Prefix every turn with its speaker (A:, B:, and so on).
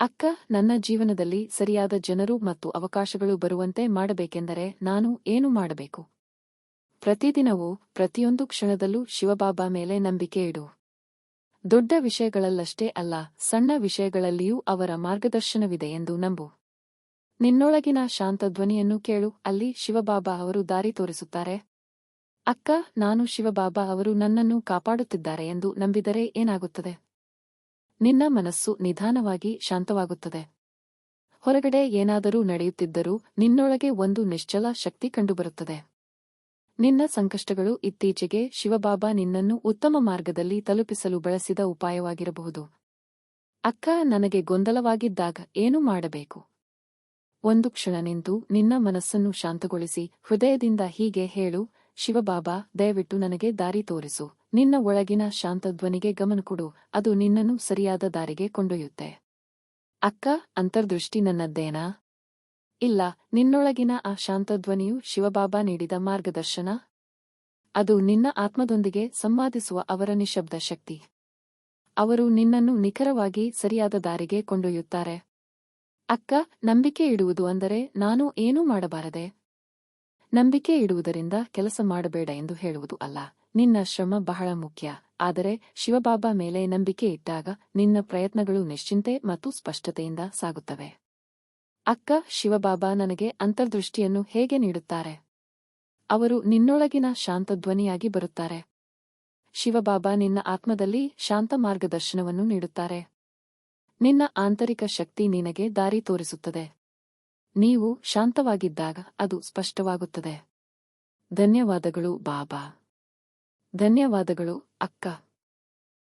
A: ಅಕ್ಕ, ನನ್ನ ಜೀವನದಲ್ಲಿ ಸರಿಯಾದ ಜನರು ಮತ್ತು ಅವಕಾಶಗಳು ಬರುವಂತೆ ಮಾಡಬೇಕೆಂದರೆ ನಾನು ಏನು ಮಾಡಬೇಕು? ಪ್ರತಿದಿನವೂ, ಪ್ರತಿಯೊಂದು ಕ್ಷಣದಲ್ಲೂ ಶಿವಬಾಬಾ ಮೇಲೆ ನಂಬಿಕೆ ಇಡು. ದೊಡ್ಡ ವಿಷಯಗಳಲ್ಲಷ್ಟೇ ಅಲ್ಲ, ಸಣ್ಣ ವಿಷಯಗಳಲ್ಲಿಯೂ ಅವರ ಮಾರ್ಗದರ್ಶನವಿದೆ ಎಂದು ನಂಬು. ನಿನ್ನೊಳಗಿನ ಶಾಂತ ಧ್ವನಿಯನ್ನು ಕೇಳು, ಅಲ್ಲಿ ಶಿವಬಾಬಾ ಅವರು ದಾರಿ ತೋರಿಸುತ್ತಾರೆ. ಅಕ್ಕ, ನಾನು ಶಿವಬಾಬಾ ಅವರು ನನ್ನನ್ನು ಕಾಪಾಡುತ್ತಿದ್ದಾರೆ ಎಂದು ನಂಬಿದರೆ ಏನಾಗುತ್ತದೆ? ನಿನ್ನ ಮನಸ್ಸು ನಿಧಾನವಾಗಿ ಶಾಂತವಾಗುತ್ತದೆ. ಹೊರಗಡೆ ಏನಾದರೂ ನಡೆಯುತ್ತಿದ್ದರೂ ನಿನ್ನೊಳಗೆ ಒಂದು ನಿಶ್ಚಲ ಶಕ್ತಿ ಕಂಡುಬರುತ್ತದೆ. ನಿನ್ನ ಸಂಕಷ್ಟಗಳು ಇತ್ತೀಚೆಗೆ ಶಿವಬಾಬಾ ನಿನ್ನನ್ನು ಉತ್ತಮ ಮಾರ್ಗದಲ್ಲಿ ತಲುಪಿಸಲು ಬಳಸಿದ ಉಪಾಯವಾಗಿರಬಹುದು. ಅಕ್ಕ, ನನಗೆ ಗೊಂದಲವಾಗಿದ್ದಾಗ ಏನು ಮಾಡಬೇಕು? ಒಂದು ಕ್ಷಣ ನಿಂತು ನಿನ್ನ ಮನಸ್ಸನ್ನು ಶಾಂತಗೊಳಿಸಿ ಹೃದಯದಿಂದ ಹೀಗೆ ಹೇಳು, ಶಿವಬಾಬಾ, ದಯವಿಟ್ಟು ನನಗೆ ದಾರಿ ತೋರಿಸು. ನಿನ್ನ ಒಳಗಿನ ಶಾಂತ ಧ್ವನಿಗೆ ಗಮನ ಕೊಡು, ಅದು ನಿನ್ನನ್ನು ಸರಿಯಾದ ದಾರಿಗೆ ಕೊಂಡೊಯ್ಯುತ್ತೆ. ಅಕ್ಕ, ಅಂತರ್ದೃಷ್ಟಿ ನನ್ನದ್ದೇನಾ? ಇಲ್ಲ, ನಿನ್ನೊಳಗಿನ ಆ ಶಾಂತ ಧ್ವನಿಯು ಶಿವಬಾಬಾ ನೀಡಿದ ಮಾರ್ಗದರ್ಶನ. ಅದು ನಿನ್ನ ಆತ್ಮದೊಂದಿಗೆ ಸಂವಾದಿಸುವ ಅವರ ನಿಶ್ಶಬ್ದ ಶಕ್ತಿ. ಅವರು ನಿನ್ನನ್ನು ನಿಖರವಾಗಿ ಸರಿಯಾದ ದಾರಿಗೆ ಕೊಂಡೊಯ್ಯುತ್ತಾರೆ. ಅಕ್ಕ, ನಂಬಿಕೆ ಇಡುವುದು ಅಂದರೆ ನಾನು ಏನೂ ಮಾಡಬಾರದೆ? ನಂಬಿಕೆ ಇಡುವುದರಿಂದ ಕೆಲಸ ಮಾಡಬೇಡ ಎಂದು ಹೇಳುವುದು ಅಲ್ಲ. ನಿನ್ನ ಶ್ರಮ ಬಹಳ ಮುಖ್ಯ, ಆದರೆ ಶಿವಬಾಬಾ ಮೇಲೆ ನಂಬಿಕೆ ಇಟ್ಟಾಗ ನಿನ್ನ ಪ್ರಯತ್ನಗಳು ನಿಶ್ಚಿಂತೆ ಮತ್ತು ಸ್ಪಷ್ಟತೆಯಿಂದ ಸಾಗುತ್ತವೆ. ಅಕ್ಕ, ಶಿವಬಾಬಾ ನನಗೆ ಅಂತರ್ದೃಷ್ಟಿಯನ್ನು ಹೇಗೆ ನೀಡುತ್ತಾರೆ? ಅವರು ನಿನ್ನೊಳಗಿನ ಶಾಂತ ಧ್ವನಿಯಾಗಿ ಬರುತ್ತಾರೆ. ಶಿವಬಾಬಾ ನಿನ್ನ ಆತ್ಮದಲ್ಲಿ ಶಾಂತ ಮಾರ್ಗದರ್ಶನವನ್ನು ನೀಡುತ್ತಾರೆ. ನಿನ್ನ ಆಂತರಿಕ ಶಕ್ತಿ ನಿನಗೆ ದಾರಿ ತೋರಿಸುತ್ತದೆ. ನೀವು ಶಾಂತವಾಗಿದ್ದಾಗ ಅದು ಸ್ಪಷ್ಟವಾಗುತ್ತದೆ. ಧನ್ಯವಾದಗಳು ಬಾಬಾ. ಧನ್ಯವಾದಗಳು ಅಕ್ಕ.